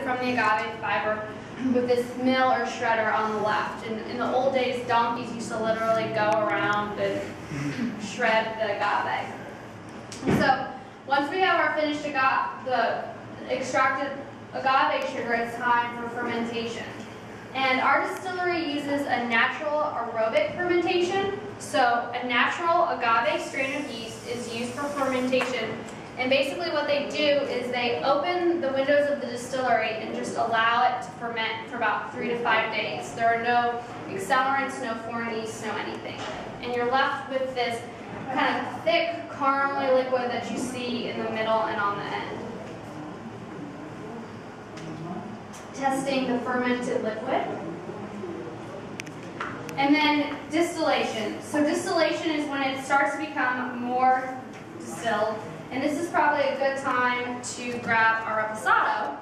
from the agave fiber with this mill or shredder on the left. And in the old days, donkeys used to literally go around and shred the agave. And so once we have our finished the extracted agave sugar, it's time for fermentation. And our distillery uses a natural aerobic fermentation. So a natural agave strain of yeast is used for fermentation. And basically what they do is they open the windows of the distillery and just allow it to ferment for about 3 to 5 days. There are no accelerants, no foreign yeast, no anything. And you're left with this kind of thick caramely liquid that you see in the middle and on the end. Testing the fermented liquid. And then distillation. So distillation is when it starts to become more distilled. And this is probably a good time to grab our reposado,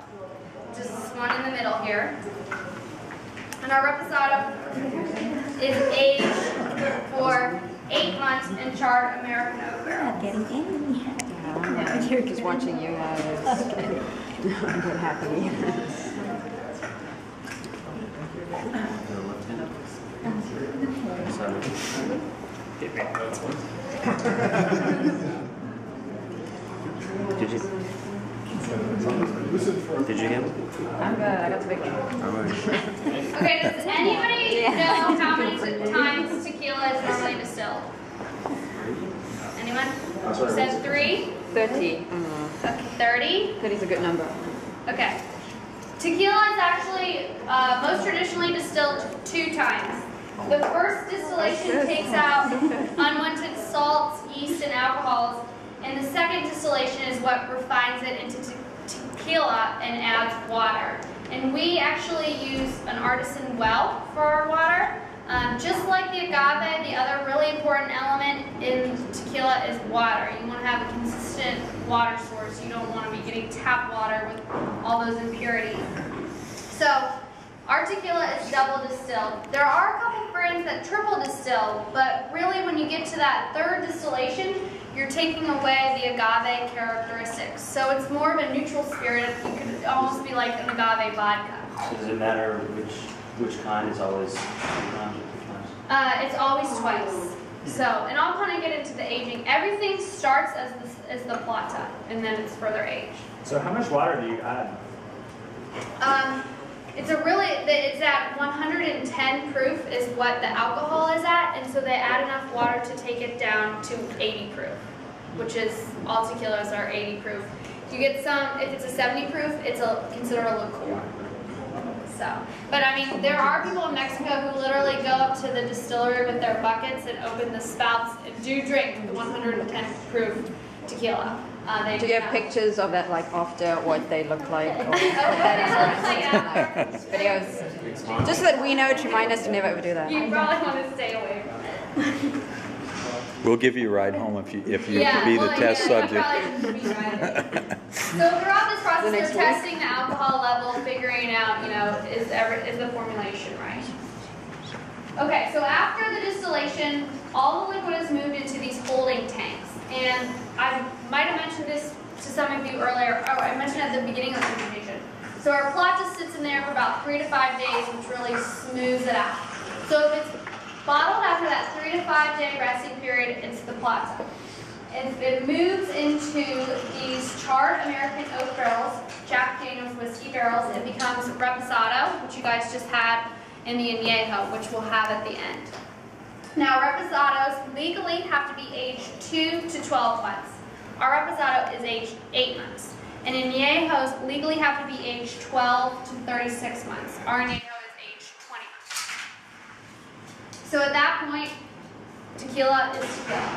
just this one in the middle here. And our reposado is aged for 8 months in charred American oak barrels. Getting in. Yeah, just watching you now is I'm not happy. Did you get it? I'm good. I got the picture. Okay, does anybody know how many times tequila is normally distilled? Anyone? You said 3? 30. Okay, 30? 30 is a good number. Okay. Tequila is actually most traditionally distilled 2 times. The first distillation takes out unwanted salts, yeast, and alcohols, and the second distillation is what refines it into tequila and adds water. And we actually use an artisan well for our water. Just like the agave, the other really important element in tequila is water. You want to have a consistent water source. You don't want to be getting tap water with all those impurities. So our tequila is double distilled. There are a couple brands that triple distill, but really when you get to that 3rd distillation, you're taking away the agave characteristics. So it's more of a neutral spirit. You could almost be like an agave vodka. So does it matter which kind is always 2 times or 3 times? It's always twice. So, and I'll kind of get into the aging. Everything starts as the plata, and then it's further aged. So how much water do you add? It's at 110 proof is what the alcohol is at, and so they add enough water to take it down to 80 proof, which is, all tequilas are 80 proof. You get some, if it's a 70 proof, it's considered a liqueur. So, but I mean, there are people in Mexico who literally go up to the distillery with their buckets and open the spouts and do drink the 110 proof tequila. Do you have pictures of that, like after what they look like? Or videos? Just so that we know to remind us to never ever do that. You probably want to stay away from it. We'll give you a ride home if you be the test subject. So throughout this process, they're testing the alcohol level, figuring out, is the formulation right? Okay, so after the distillation, all the liquid is moved into these holding tanks. And I might have mentioned this to some of you earlier. Oh, I mentioned at the beginning of the presentation. So our plata sits in there for about 3 to 5 days, which really smooths it out. So if it's bottled after that 3 to 5 day resting period, it's the plata. And it moves into these charred American oak barrels, Jack Daniel's whiskey barrels. It becomes reposado, which you guys just had in the añejo, which we'll have at the end. Now, reposados legally have to be aged 2 to 12 months. Our reposado is aged 8 months. And añejos legally have to be aged 12 to 36 months. Our añejo is aged 20 months. So at that point, tequila is tequila.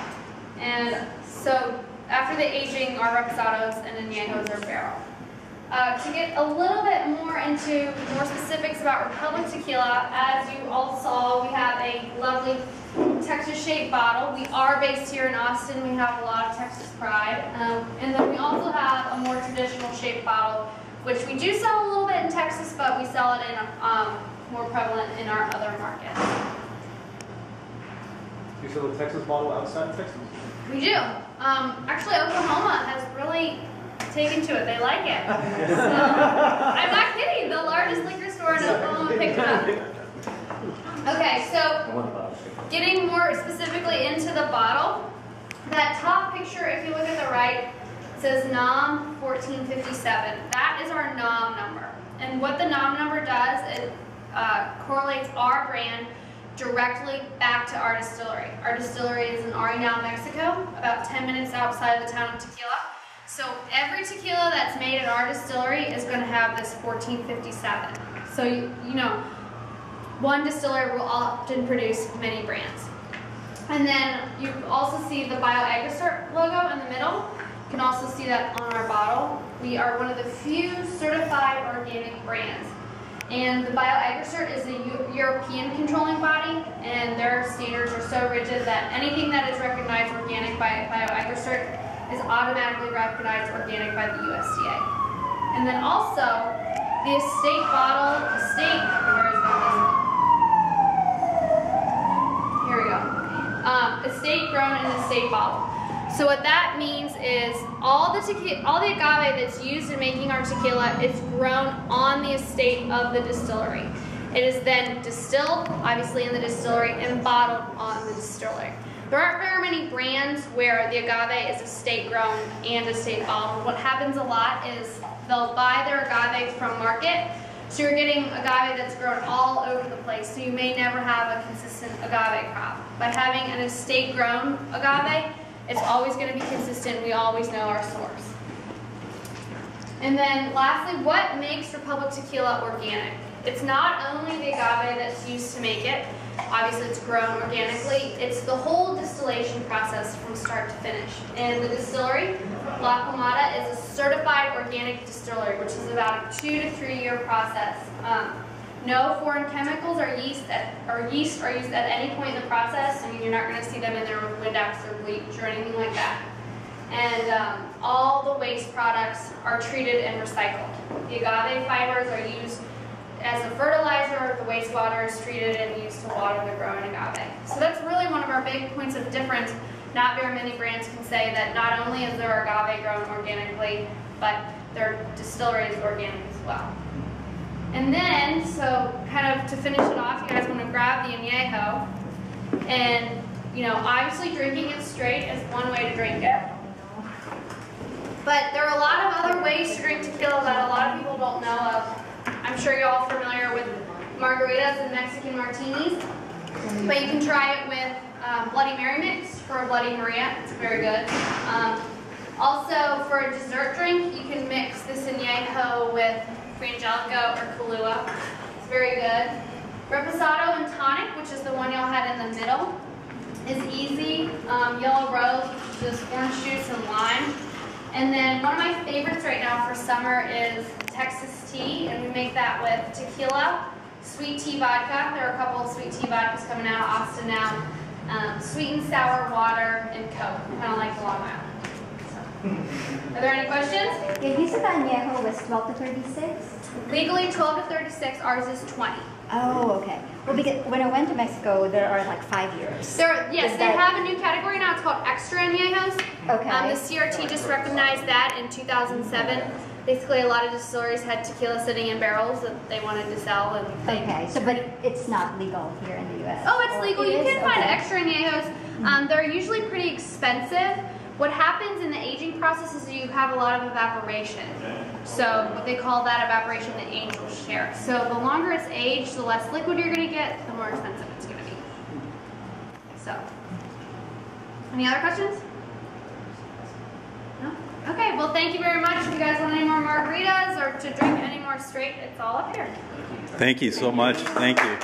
And so after the aging, our reposados and añejos are barrel. To get a little bit more into more specifics about Republic Tequila, as you all saw, we have a lovely Texas-shaped bottle. We are based here in Austin. We have a lot of Texas pride. And then we also have a more traditional shaped bottle, which we do sell a little bit in Texas, but we sell it in more prevalent in our other markets. Do you sell the Texas bottle outside of Texas? We do. Actually, Oklahoma has really taken to it. They like it. So, I'm not kidding. pour it specifically into the bottle. That top picture, if you look at the right, says NOM 1457. That is our NOM number. And what the NOM number does, it correlates our brand directly back to our distillery. Our distillery is in Arenal, Mexico, about 10 minutes outside the town of Tequila. So every tequila that's made at our distillery is going to have this 1457. So you know, one distillery will often produce many brands. And then you also see the BioAgristart logo in the middle. You can also see that on our bottle. We are one of the few certified organic brands. And the BioAgristart is a European controlling body, and their standards are so rigid that anything that is recognized organic by BioAgristart is automatically recognized organic by the USDA. And then also, the estate bottle, where is this? Here we go. Estate grown in estate bottle. So what that means is all the agave that's used in making our tequila is grown on the estate of the distillery. It is then distilled, obviously in the distillery, and bottled on the distillery. There aren't very many brands where the agave is estate grown and estate bottled. What happens a lot is they'll buy their agave from market, so you're getting agave that's grown all over the place, so you may never have a consistent agave crop. By having an estate grown agave, it's always going to be consistent. We always know our source. And then lastly, what makes Republic Tequila organic? It's not only the agave that's used to make it. Obviously, it's grown organically. It's the whole distillation process from start to finish. And the distillery, La Pomada, is a certified organic distillery, which is about a 2 to 3 year process. No foreign chemicals or yeast are used at any point in the process. I mean, you're not going to see them in there with Windex or bleach or anything like that. And all the waste products are treated and recycled. The agave fibers are used as a fertilizer. The wastewater is treated and used to water the growing agave. So that's really one of our big points of difference. Not very many brands can say that not only is their agave grown organically, but their distillery is organic as well. And then, so kind of to finish it off, you guys want to grab the añejo, and you know, obviously drinking it straight is one way to drink it. But there are a lot of other ways to drink tequila that a lot of people don't know of. I'm sure you're all familiar with margaritas and Mexican martinis, but you can try it with Bloody Mary mix for a Bloody Maria. It's very good. Also, for a dessert drink, you can mix this añejo with Frangelico or Kahlua. It's very good. Reposado and tonic, which is the one y'all had in the middle, is easy. Yellow rose, which is just orange juice and lime. And then one of my favorites right now for summer is Texas tea, and we make that with tequila, sweet tea vodka. There are a couple of sweet tea vodkas coming out of Austin now. Sweet and sour water and Coke, kind of like the Long Island. Are there any questions? Yeah, you said that añejo was 12 to 36? Legally 12 to 36, ours is 20. Oh, okay. Well, because when I went to Mexico, there are like 5 years. Yes, they have a new category now. It's called Extra Añejos. Okay. The CRT just recognized that in 2007. Basically, a lot of distilleries had tequila sitting in barrels that they wanted to sell. And Okay, so but it's not legal here in the U.S.? Oh, it's legal. You can find okay. Extra Añejos. They're usually pretty expensive. What happens in the aging process is you have a lot of evaporation. So what they call that evaporation the angel share. So the longer it's aged, the less liquid you're going to get, the more expensive it's going to be. So, any other questions? No? Okay, well thank you very much. If you guys want any more margaritas or to drink any more straight, it's all up here. Thank you so much. Thank you.